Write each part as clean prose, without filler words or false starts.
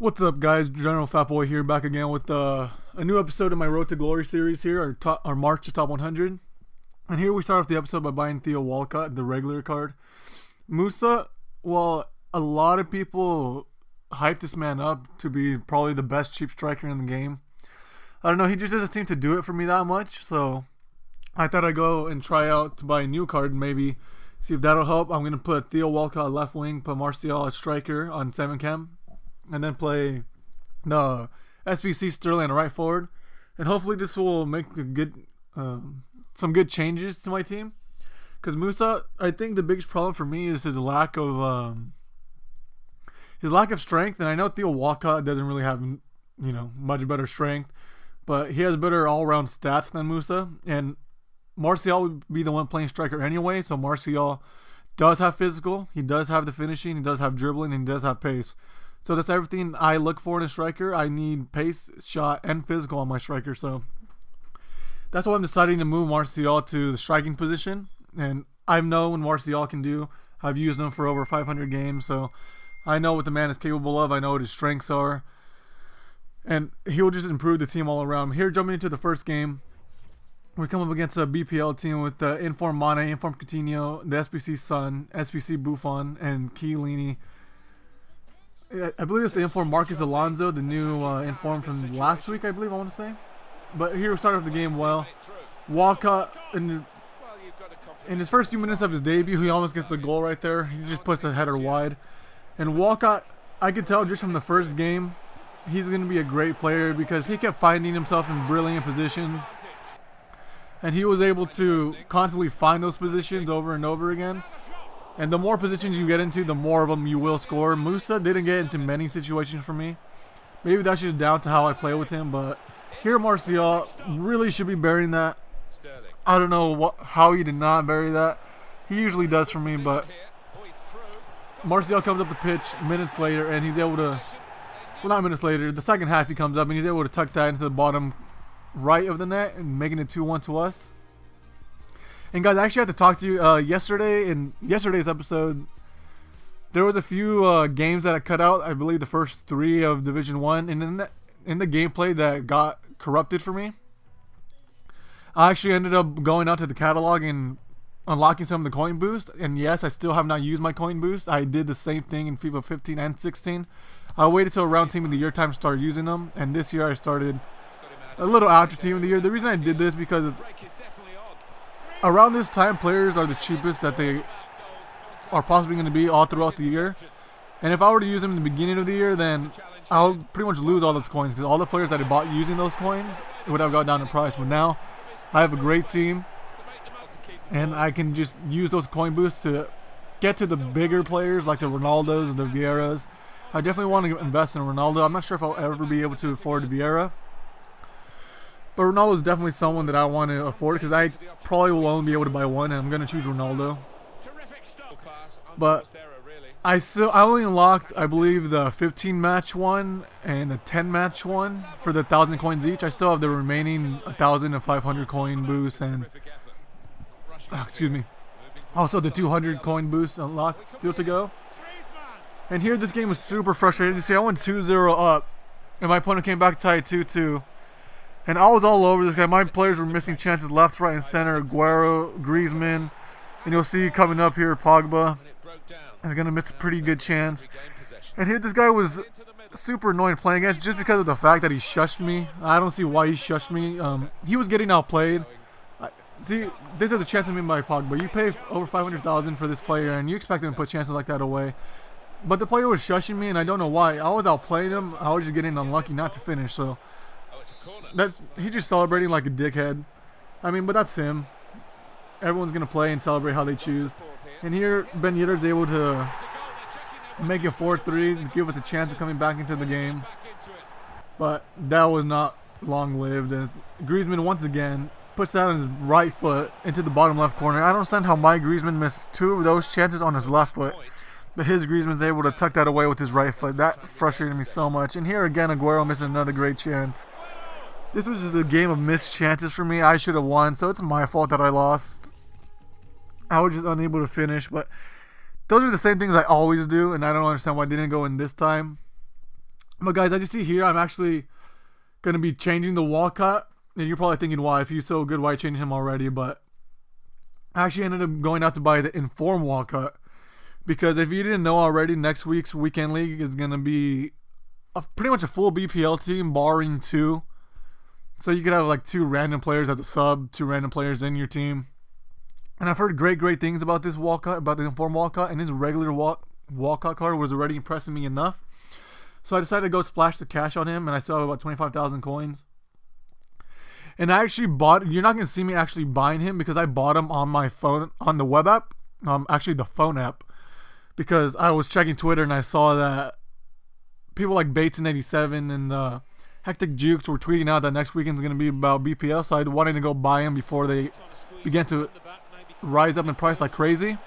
What's up, guys? General Fat Boy here, back again with a new episode of my Road to Glory series here, our March to Top 100. And here we start off the episode by buying Theo Walcott, the regular card. Musa, well, a lot of people hype this man up to be probably the best cheap striker in the game. I don't know, he just doesn't seem to do it for me that much, so I thought I'd go and try out to buy a new card and maybe see if that'll help. I'm going to put Theo Walcott left wing, put Martial as striker on 7 chem, and then play the SBC Sterling right forward, and hopefully this will make a good, some good changes to my team. Because Musa, I think the biggest problem for me is his lack of strength, and I know Theo Walcott doesn't really have much better strength, but he has better all-around stats than Musa, and Martial would be the one playing striker anyway. So Martial does have physical, he does have the finishing, he does have dribbling, and he does have pace. So that's everything I look for in a striker. I need pace, shot, and physical on my striker. So that's why I'm deciding to move Martial to the striking position. And I know what Martial can do. I've used him for over 500 games. So I know what the man is capable of. I know what his strengths are. And he will just improve the team all around. Here, jumping into the first game, we come up against a BPL team with Inform Mane, Inform Coutinho, the SBC Sun, SBC Buffon, and Chiellini. I believe it's the inform Marcus Alonso, the new inform from last week, I want to say. But here we start off the game well. Walcott, in his first few minutes of his debut, he almost gets the goal right there. He just puts the header wide. And Walcott, I could tell just from the first game, he's going to be a great player because he kept finding himself in brilliant positions. And he was able to constantly find those positions over and over again. And the more positions you get into, the more of them you will score. Musa didn't get into many situations for me. Maybe that's just down to how I play with him. But here Martial really should be burying that. I don't know how he did not bury that. He usually does for me. But Martial comes up the pitch minutes later. And he's able to, well, not minutes later, the second half he comes up. And he's able to tuck that into the bottom right of the net. And making it 2-1 to us. And guys, I actually had to talk to you yesterday. In yesterday's episode, there was a few games that I cut out. I believe the first 3 of Division 1. And in the gameplay that got corrupted for me, I actually ended up going out to the catalog and unlocking some of the coin boost. And yes, I still have not used my coin boost. I did the same thing in FIFA 15 and 16. I waited till around Team of the Year time to start using them. And this year I started a little after Team of the Year. The reason I did this because it's around this time, players are the cheapest that they are possibly going to be all throughout the year. And if I were to use them in the beginning of the year, then I'll pretty much lose all those coins because all the players that I bought using those coins, it would have got down in price. But now I have a great team, and I can just use those coin boosts to get to the bigger players like the Ronaldos, the Vieiras. I definitely want to invest in Ronaldo. I'm not sure if I'll ever be able to afford Vieira. But Ronaldo is definitely someone that I want to afford because I probably will only be able to buy one, and I'm going to choose Ronaldo. But I only unlocked, I believe, the 15 match one and the 10 match one for the 1,000 coins each. I still have the remaining 1,500 coin boost and also the 200 coin boost unlocked still to go. And here this game was super frustrating. You see, I went 2-0 up, and my opponent came back tied 2-2. And I was all over this guy. My players were missing chances left, right, and center. Aguero, Griezmann, and you'll see coming up here, Pogba is going to miss a pretty good chance. And here this guy was super annoying playing against just because of the fact that he shushed me. I don't see why he shushed me. He was getting outplayed. See, this is a chance to me by Pogba. You pay over 500,000 for this player, and you expect him to put chances like that away. But the player was shushing me, and I don't know why. I was outplaying him. I was just getting unlucky not to finish, so he's just celebrating like a dickhead. I mean, but that's him. Everyone's gonna play and celebrate how they choose. And here Ben Yedder's able to make it 4-3 to give us a chance of coming back into the game. But that was not long-lived as Griezmann once again puts that on his right foot into the bottom left corner. I don't understand how my Griezmann missed 2 of those chances on his left foot, but his Griezmann's able to tuck that away with his right foot. That frustrated me so much. And here again, Aguero misses another great chance. This was just a game of missed chances for me. I should have won, so it's my fault that I lost. I was just unable to finish, but those are the same things I always do, and I don't understand why I didn't go in this time. But guys, as you see here, I'm actually going to be changing the Walcott. And you're probably thinking, why? If he's so good, why change him already? But I actually ended up going out to buy the Inform Walcott. Because if you didn't know already, next week's Weekend League is going to be pretty much a full BPL team, barring 2. So you could have like 2 random players as a sub, 2 random players in your team. And I've heard great things about this Walcott, about the Inform Walcott, and his regular Walcott card was already impressing me enough. So I decided to go splash the cash on him, and I still have about 25,000 coins. And I actually bought, you're not going to see me actually buying him because I bought him on my phone, on the web app, actually the phone app. Because I was checking Twitter and I saw that people like Bates87 and Hectic Jukes were tweeting out that next weekend's going to be about BPL. So I wanted to go buy him before they began to rise up in price like crazy.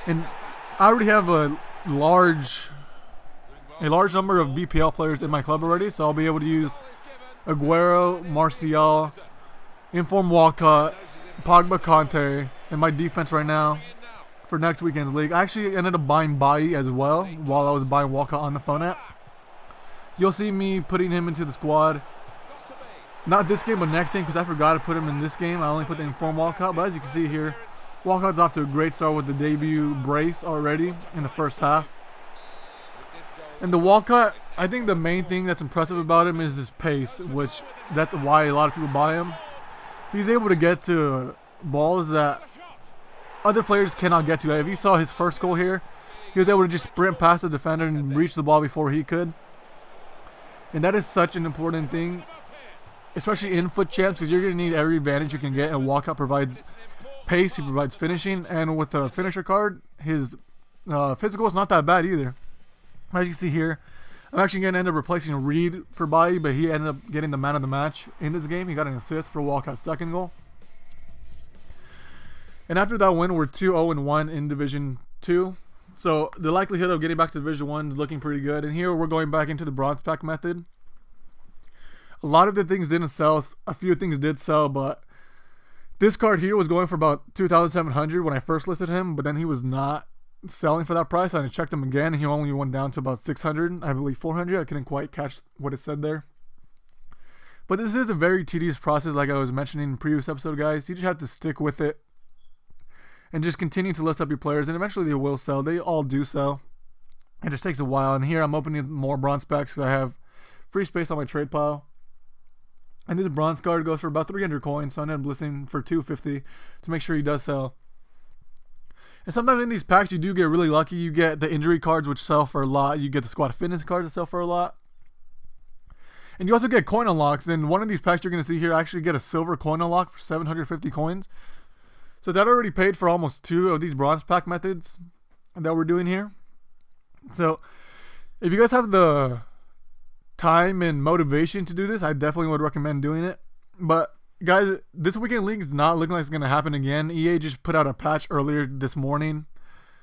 And I already have a large number of BPL players in my club already. So I'll be able to use Aguero, Martial, Inform Walcott, Pogba, Conte, and my defense right now for next weekend's league. I actually ended up buying Bailly as well while I was buying Walcott on the phone app. You'll see me putting him into the squad. Not this game, but next game, because I forgot to put him in this game. I only put the Inform Walcott, but as you can see here, Walcott's off to a great start with the debut brace already in the first half. And the Walcott, I think the main thing that's impressive about him is his pace, which that's why a lot of people buy him. He's able to get to balls that other players cannot get to. If you saw his first goal here, he was able to just sprint past the defender and reach the ball before he could. And that is such an important thing, especially in foot champs, because you're going to need every advantage you can get. And Walcott provides pace, he provides finishing, and with the finisher card, his physical is not that bad either. As you can see here, I'm actually going to end up replacing Reed for Bailly, but he ended up getting the man of the match in this game. He got an assist for Walcott's second goal. And after that win, we're 2-0-1 in Division 2. So the likelihood of getting back to Division 1 is looking pretty good. And here we're going back into the bronze pack method. A lot of the things didn't sell. A few things did sell, but this card here was going for about 2,700 when I first listed him, but then he was not selling for that price. I checked him again, and he only went down to about 600, I believe 400. I couldn't quite catch what it said there. But this is a very tedious process, like I was mentioning in the previous episode, guys. You just have to stick with it and just continue to list up your players, and eventually they will sell. They all do sell. It just takes a while. And here I'm opening more bronze packs because I have free space on my trade pile. And this bronze card goes for about 300 coins, so I ended up listing for 250 to make sure he does sell. And sometimes in these packs you do get really lucky. You get the injury cards, which sell for a lot. You get the squad fitness cards that sell for a lot. And you also get coin unlocks. And one of these packs you're going to see here, I actually get a silver coin unlock for 750 coins. So that already paid for almost 2 of these bronze pack methods that we're doing here. So if you guys have the time and motivation to do this, I definitely would recommend doing it. But guys, this weekend league is not looking like it's going to happen again. EA just put out a patch earlier this morning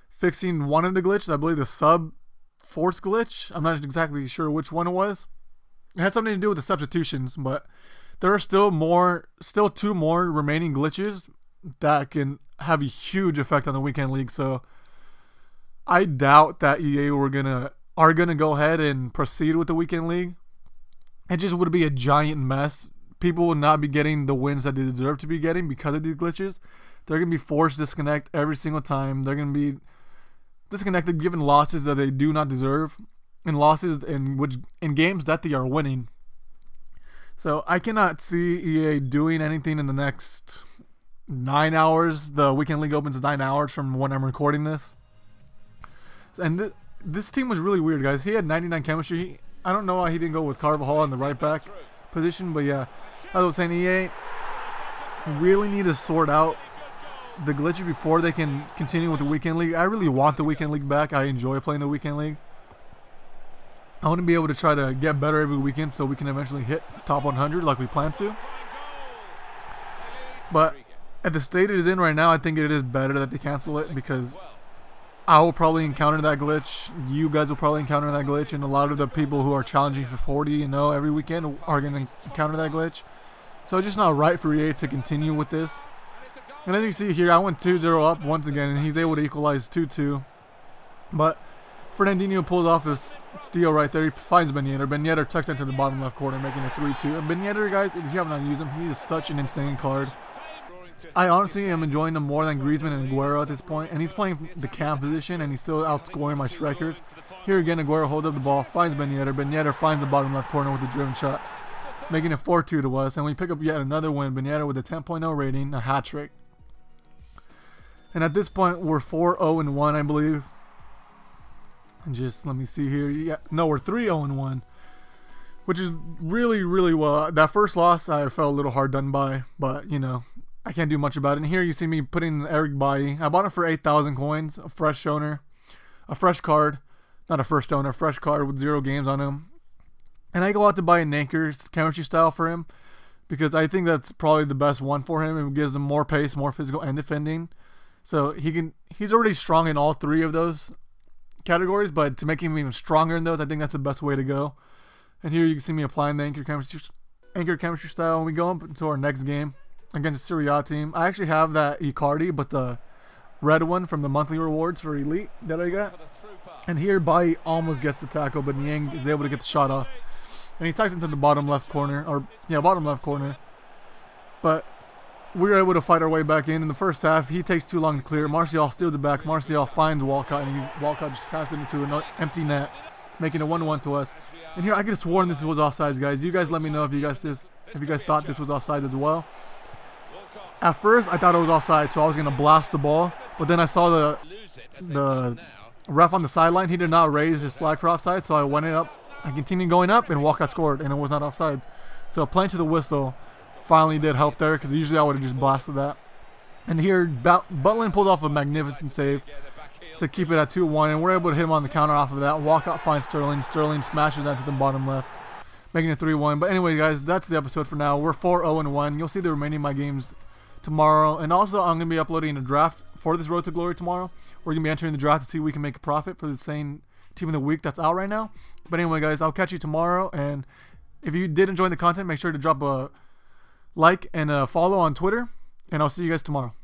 fixing one of the glitches. I believe the sub force glitch. I'm not exactly sure which one it was. It had something to do with the substitutions, but there are still 2 more remaining glitches that can have a huge effect on the weekend league. So I doubt that EA are gonna go ahead and proceed with the weekend league. It just would be a giant mess. People will not be getting the wins that they deserve to be getting because of these glitches. They're gonna be forced to disconnect every single time. They're gonna be disconnected, given losses that they do not deserve, and losses in games that they are winning. So I cannot see EA doing anything in the next 9 hours. The weekend league opens in 9 hours from when I'm recording this. And this team was really weird, guys. He had 99 chemistry. I don't know why he didn't go with Carvajal in the right back position, but yeah, as I was saying, EA really need to sort out the glitches before they can continue with the weekend league. I really want the weekend league back. I enjoy playing the weekend league. I want to be able to try to get better every weekend so we can eventually hit top 100 like we plan to. But at the state it is in right now, I think it is better that they cancel it, because I will probably encounter that glitch. You guys will probably encounter that glitch, and a lot of the people who are challenging for 40, every weekend are going to encounter that glitch. So it's just not right for EA to continue with this. And as you can see here, I went 2-0 up once again, and he's able to equalize 2-2. But Fernandinho pulls off his steal right there. He finds Ben Yedder. Ben Yedder tucks into the bottom left corner, making it 3-2. And Ben Yedder, guys, if you have not used him, he is such an insane card. I honestly am enjoying him more than Griezmann and Aguero at this point. And he's playing the cam position, and he's still outscoring my strikers. Here again, Aguero holds up the ball, finds Ben Yedder. Ben Yedder finds the bottom left corner with a driven shot, making it 4-2 to us. And we pick up yet another win. Ben Yedder with a 10.0 rating, a hat trick. And at this point, we're 4-0-1, I believe. And just let me see here. Yeah, no, we're 3-0-1, which is really, really well. That first loss, I felt a little hard done by, but you know, I can't do much about it. And here you see me putting Eric Bailly. I bought him for 8,000 coins, a fresh owner, a fresh card, not a first owner, a fresh card with 0 games on him. And I go out to buy a Nanker's chemistry style for him because I think that's probably the best one for him. It gives him more pace, more physical, and defending. So he's already strong in all 3 of those categories, but to make him even stronger in those, I think that's the best way to go. And here you can see me applying the anchor chemistry style, and we go up into our next game against a Serie A team. I actually have that Icardi, but the red one from the monthly rewards for Elite that I got. And here Bailly almost gets the tackle, but Niang is able to get the shot off. And he tucks into the bottom left corner, bottom left corner. But we were able to fight our way back in the first half. He takes too long to clear. Martial steals it back. Martial finds Walcott, and Walcott just taps it into an empty net, making it 1-1 to us. And here I could have sworn this was offsides, guys. You guys let me know if you guys thought this was offside as well. At first, I thought it was offside, so I was gonna blast the ball. But then I saw the ref on the sideline. He did not raise his flag for offside, so I went it up. I continued going up, and Walcott scored, and it was not offside. So playing to the whistle finally did help there, because usually I would have just blasted that. And here, Butland pulled off a magnificent save to keep it at 2-1, and we're able to hit him on the counter off of that. Walcott finds Sterling. Sterling smashes that to the bottom left, making it 3-1. But anyway, guys, that's the episode for now. We're 4-0-1. You'll see the remaining of my games tomorrow. And also, I'm going to be uploading a draft for this Road to Glory tomorrow. We're going to be entering the draft to see if we can make a profit for the same team of the week that's out right now. But anyway, guys, I'll catch you tomorrow. And if you did enjoy the content, make sure to drop a like and a follow on Twitter. And I'll see you guys tomorrow.